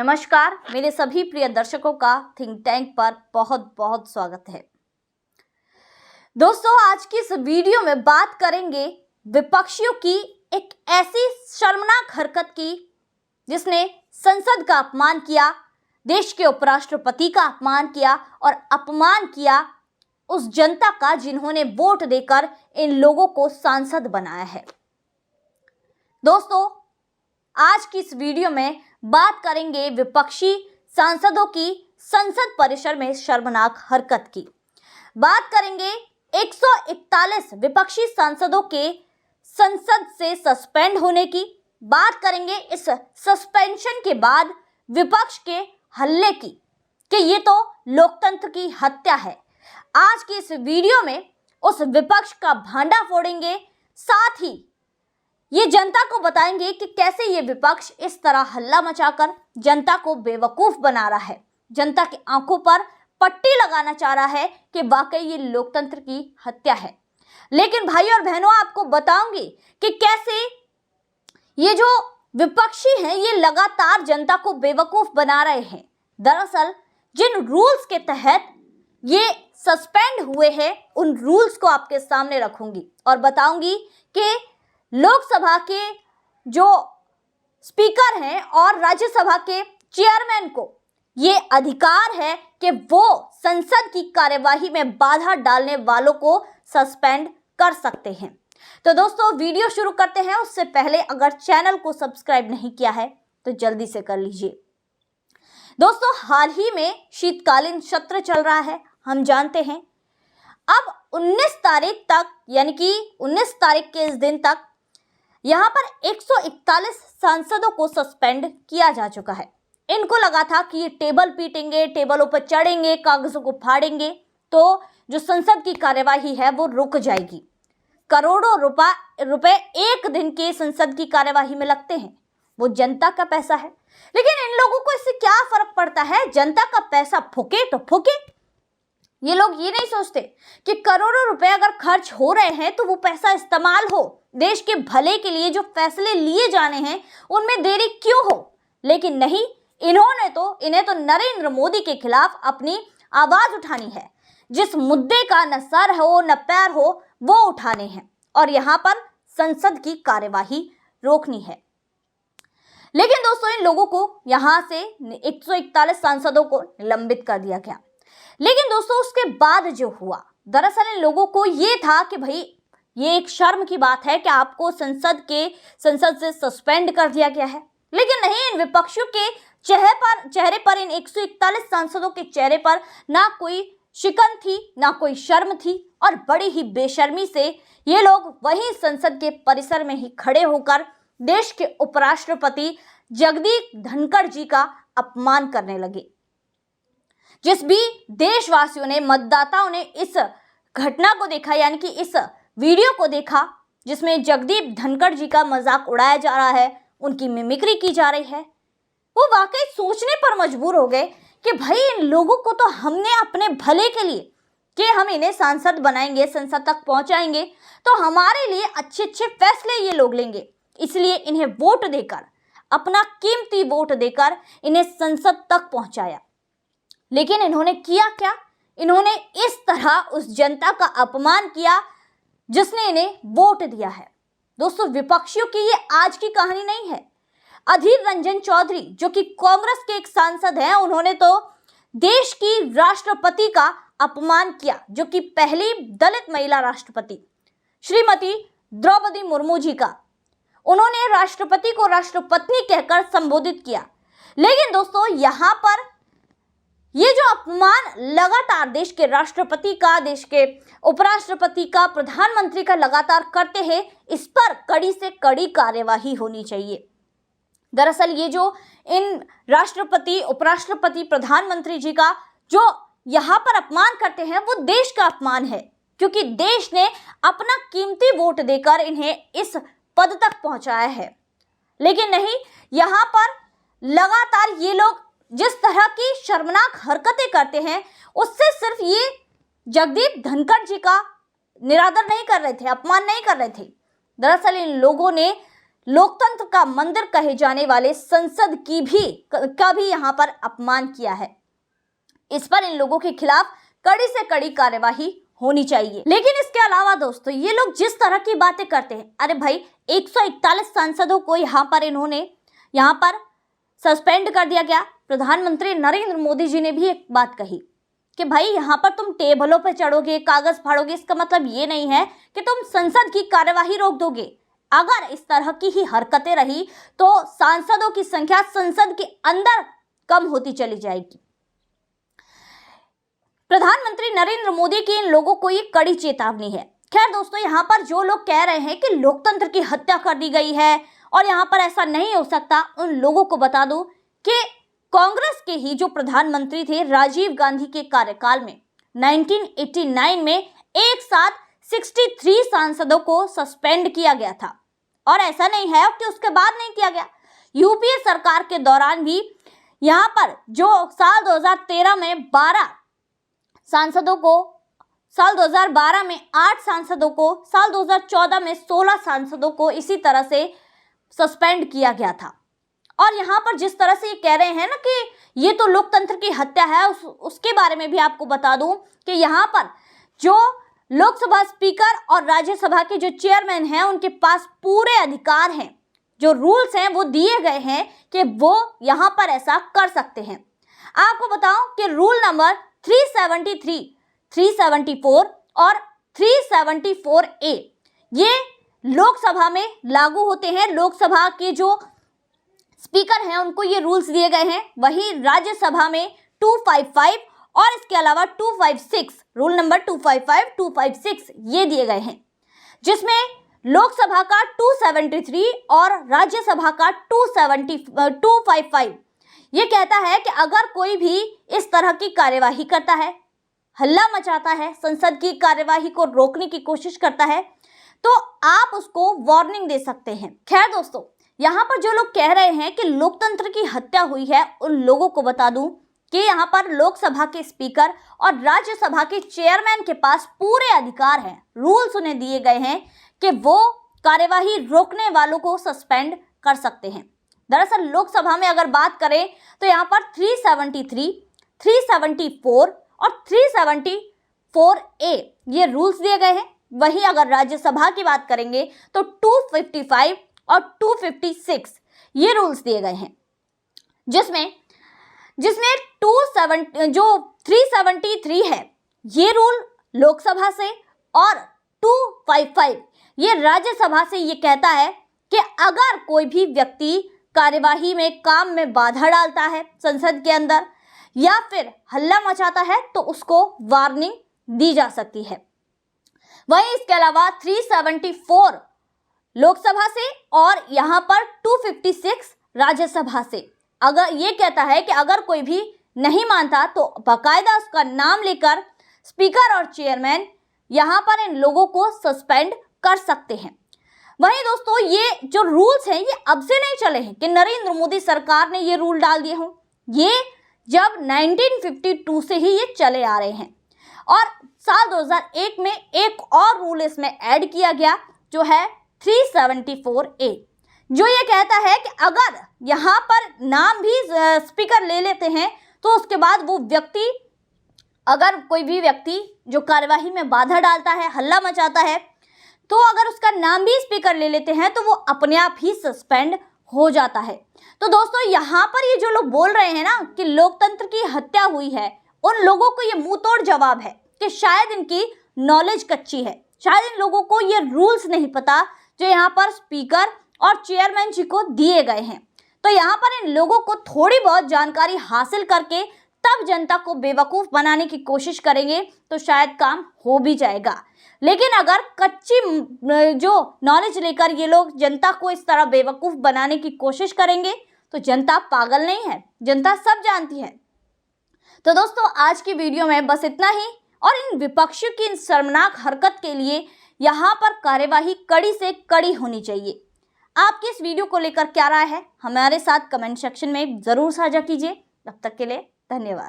नमस्कार, मेरे सभी प्रिय दर्शकों का थिंक टैंक पर बहुत बहुत स्वागत है। दोस्तों, आज की इस वीडियो में बात करेंगे विपक्षियों की एक ऐसी शर्मनाक हरकत की जिसने संसद का अपमान किया, देश के उपराष्ट्रपति का अपमान किया और अपमान किया उस जनता का जिन्होंने वोट देकर इन लोगों को सांसद बनाया है। दोस्तों, आज की इस वीडियो में बात करेंगे विपक्षी सांसदों की संसद परिसर में शर्मनाक हरकत की। बात करेंगे 141 विपक्षी सांसदों के संसद से सस्पेंड होने की। बात करेंगे इस सस्पेंशन के बाद विपक्ष के हल्ले की कि ये तो लोकतंत्र की हत्या है। आज की इस वीडियो में उस विपक्ष का भांडा फोड़ेंगे, साथ ही ये जनता को बताएंगे कि कैसे ये विपक्ष इस तरह हल्ला मचाकर जनता को बेवकूफ बना रहा है, जनता की आंखों पर पट्टी लगाना चाह रहा है कि वाकई ये लोकतंत्र की हत्या है। लेकिन भाई और बहनों, आपको बताऊंगी कि कैसे ये जो विपक्षी हैं ये लगातार जनता को बेवकूफ बना रहे हैं। दरअसल जिन रूल्स के तहत ये सस्पेंड हुए हैं उन रूल्स को आपके सामने रखूंगी और बताऊंगी कि लोकसभा के जो स्पीकर हैं और राज्यसभा के चेयरमैन को ये अधिकार है कि वो संसद की कार्यवाही में बाधा डालने वालों को सस्पेंड कर सकते हैं। तो दोस्तों, वीडियो शुरू करते हैं। उससे पहले अगर चैनल को सब्सक्राइब नहीं किया है तो जल्दी से कर लीजिए। दोस्तों, हाल ही में शीतकालीन सत्र चल रहा है, हम जानते हैं। अब 19 तारीख तक, यानी कि 19 तारीख के इस दिन तक यहाँ पर 141 सांसदों को सस्पेंड किया जा चुका है। इनको लगा था कि ये टेबल पीटेंगे, टेबलों पर चढ़ेंगे, कागजों को फाड़ेंगे तो जो संसद की कार्यवाही है वो रुक जाएगी। करोड़ों रुपए एक दिन के संसद की कार्यवाही में लगते हैं, वो जनता का पैसा है। लेकिन इन लोगों को इससे क्या फर्क पड़ता है? जनता का पैसा फूके तो फूके। ये लोग ये नहीं सोचते कि करोड़ों रुपए अगर खर्च हो रहे हैं तो वो पैसा इस्तेमाल हो, देश के भले के लिए जो फैसले लिए जाने हैं उनमें देरी क्यों हो। लेकिन नहीं, इन्हें तो नरेंद्र मोदी के खिलाफ अपनी आवाज उठानी है। जिस मुद्दे का न सर हो न पैर हो वो उठाने हैं और यहाँ पर संसद की कार्यवाही रोकनी है। लेकिन दोस्तों, इन लोगों को यहाँ से 141 सांसदों को निलंबित कर दिया गया। लेकिन दोस्तों, उसके बाद जो हुआ, दरअसल इन लोगों को ये था कि भाई ये एक शर्म की बात है कि आपको संसद से सस्पेंड कर दिया गया है। लेकिन नहीं, इन विपक्षियों के चेहरे पर इन 141 सांसदों के चेहरे पर ना कोई शिकन थी, ना कोई शर्म थी और बड़ी ही बेशर्मी से ये लोग वहीं संसद के परिसर में ही खड़े होकर देश के उपराष्ट्रपति जगदीप धनखड़ जी का अपमान करने लगे। जिस भी देशवासियों ने, मतदाताओं ने इस घटना को देखा, यानी कि इस वीडियो को देखा जिसमें जगदीप धनखड़ जी का मजाक उड़ाया जा रहा है, उनकी मिमिक्री की जा रही है, वो वाकई सोचने पर मजबूर हो गए कि भाई इन लोगों को तो हमने अपने भले के लिए कि हम इन्हें सांसद बनाएंगे, संसद तक पहुंचाएंगे तो हमारे लिए अच्छे अच्छे फैसले ये लोग लेंगे, इसलिए इन्हें वोट देकर, अपना कीमती वोट देकर इन्हें संसद तक पहुंचाया। लेकिन इन्होंने किया क्या? इन्होंने इस तरह उस जनता का अपमान किया जिसने इन्हें वोट दिया है। दोस्तों, विपक्षियों की ये आज की कहानी नहीं है। अधीर रंजन चौधरी, जो कि कांग्रेस के एक सांसद हैं, उन्होंने तो देश की राष्ट्रपति का अपमान किया, जो कि पहली दलित महिला राष्ट्रपति श्रीमती द्रौपदी मुर्मू जी का। उन्होंने राष्ट्रपति को राष्ट्रपत्नी कहकर संबोधित किया। लेकिन दोस्तों, यहाँ पर ये जो अपमान लगातार देश के राष्ट्रपति का, देश के उपराष्ट्रपति का, प्रधानमंत्री का लगातार करते हैं, इस पर कड़ी से कड़ी कार्यवाही होनी चाहिए। दरअसल ये जो इन राष्ट्रपति, उपराष्ट्रपति, प्रधानमंत्री जी का जो यहाँ पर अपमान करते हैं वो देश का अपमान है, क्योंकि देश ने अपना कीमती वोट देकर इन्हें इस पद तक पहुंचाया है। लेकिन नहीं, यहाँ पर लगातार ये लोग जिस तरह की शर्मनाक हरकतें करते हैं उससे सिर्फ ये जगदीप धनखड़ जी का निरादर नहीं कर रहे थे, अपमान नहीं कर रहे थे। दरअसल इन लोगों ने लोकतंत्र का मंदिर कहे जाने वाले संसद का भी यहाँ पर अपमान किया है। इस पर इन लोगों के खिलाफ कड़ी से कड़ी कार्यवाही होनी चाहिए। लेकिन इसके अलावा दोस्तों, ये लोग जिस तरह की बातें करते हैं, अरे भाई 141 सांसदों को यहाँ पर सस्पेंड कर दिया गया। प्रधानमंत्री नरेंद्र मोदी जी ने भी एक बात कही कि भाई यहाँ पर तुम टेबलों पर चढ़ोगे, कागज फाड़ोगे, इसका मतलब ये नहीं है कि तुम संसद की कार्यवाही रोक दोगे। अगर इस तरह की ही हरकतें रही तो सांसदों की संख्या संसद के अंदर कम होती चली जाएगी। प्रधानमंत्री नरेंद्र मोदी की इन लोगों को ये कड़ी चेतावनी है। खैर दोस्तों, यहाँ पर जो लोग कह रहे हैं कि लोकतंत्र की हत्या कर दी गई है और यहाँ पर ऐसा नहीं हो सकता, उन लोगों को बता दूं कि कांग्रेस के ही जो प्रधानमंत्री थे राजीव गांधी के कार्यकाल में 1989 में एक साथ 63 सांसदों को सस्पेंड किया गया था। और ऐसा नहीं है कि उसके बाद नहीं किया गया। यूपीए सरकार के दौरान भी यहाँ पर जो साल 2013 में 12 सांसदों को, साल 2012 में 8 सांसदों को, साल 2014 में 16 सांसदों को इसी तरह से सस्पेंड किया गया था। और यहाँ पर जिस तरह से ये कह रहे हैं ना कि ये तो लोकतंत्र की हत्या है, उसके बारे में भी आपको बता दूं कि यहाँ पर जो लोकसभा स्पीकर और राज्यसभा के जो चेयरमैन हैं उनके पास पूरे अधिकार हैं, जो रूल्स हैं वो दिए गए हैं कि वो यहाँ पर ऐसा कर सकते हैं। आपको बताऊं कि रूल नंबर 373, 374 और 374A ये लोकसभा में लागू होते हैं। लोकसभा के जो स्पीकर हैं उनको ये रूल्स दिए गए हैं। वहीं राज्यसभा में 255 और इसके अलावा 256, रूल नंबर 255, 256 ये दिए गए हैं, जिसमें लोकसभा का 273 और राज्यसभा का 255 ये कहता है कि अगर कोई भी इस तरह की कार्यवाही करता है, हल्ला मचाता है, संसद की कार्यवाही को रोकने की कोशिश करता है, तो आप उसको वार्निंग दे सकते हैं। खैर दोस्तों, यहाँ पर जो लोग कह रहे हैं कि लोकतंत्र की हत्या हुई है, उन लोगों को बता दूं कि यहाँ पर लोकसभा के स्पीकर और राज्यसभा के चेयरमैन के पास पूरे अधिकार हैं। रूल्स उन्हें दिए गए हैं कि वो कार्यवाही रोकने वालों को सस्पेंड कर सकते हैं। दरअसल लोकसभा में अगर बात करें तो यहाँ पर 373, 374 और 374A ये रूल्स दिए गए हैं। वहीं अगर राज्यसभा की बात करेंगे तो 255 और 256 ये रूल्स दिए गए हैं, जिसमें 373 है ये रूल लोकसभा से और 255 ये राज्यसभा से ये कहता है कि अगर कोई भी व्यक्ति कार्यवाही में, काम में बाधा डालता है संसद के अंदर या फिर हल्ला मचाता है तो उसको वार्निंग दी जा सकती है। वहीं इसके अलावा 374 लोकसभा से और यहाँ पर 256 राज्यसभा से अगर ये कहता है कि अगर कोई भी नहीं मानता तो बाकायदा उसका नाम लेकर स्पीकर और चेयरमैन यहाँ पर इन लोगों को सस्पेंड कर सकते हैं। वहीं दोस्तों, ये जो रूल्स हैं ये अब से नहीं चले हैं कि नरेंद्र मोदी सरकार ने ये रूल डाल दिए हों। ये जब 1952 से ही ये चले आ रहे हैं और साल 2001 में एक और रूल इसमें ऐड किया गया जो है 374A, जो ये कहता है कि अगर यहाँ पर नाम भी स्पीकर ले लेते हैं तो उसके बाद वो व्यक्ति, अगर कोई भी व्यक्ति जो कार्यवाही में बाधा डालता है, हल्ला मचाता है, तो अगर उसका नाम भी स्पीकर ले लेते हैं तो वो अपने आप ही सस्पेंड हो जाता है। तो दोस्तों, यहाँ पर ये जो लोग बोल रहे हैं ना कि लोकतंत्र की हत्या हुई है, उन लोगों को ये मुंह तोड़ जवाब है कि शायद इनकी नॉलेज कच्ची है, शायद इन लोगों को ये रूल्स नहीं पता जो यहाँ पर स्पीकर और चेयरमैन जी को दिए गए हैं। तो यहाँ पर इन लोगों को थोड़ी बहुत जानकारी हासिल करके तब जनता को बेवकूफ़ बनाने की कोशिश करेंगे तो शायद काम हो भी जाएगा। लेकिन अगर कच्ची जो नॉलेज लेकर ये लोग जनता को इस तरह बेवकूफ़ बनाने की कोशिश करेंगे तो जनता पागल नहीं है, जनता सब जानती है। तो दोस्तों, आज की वीडियो में बस इतना ही और इन विपक्षियों की इन शर्मनाक हरकत के लिए यहाँ पर कार्यवाही कड़ी से कड़ी होनी चाहिए। आपकी इस वीडियो को लेकर क्या राय है, हमारे साथ कमेंट सेक्शन में ज़रूर साझा कीजिए। तब तक के लिए धन्यवाद।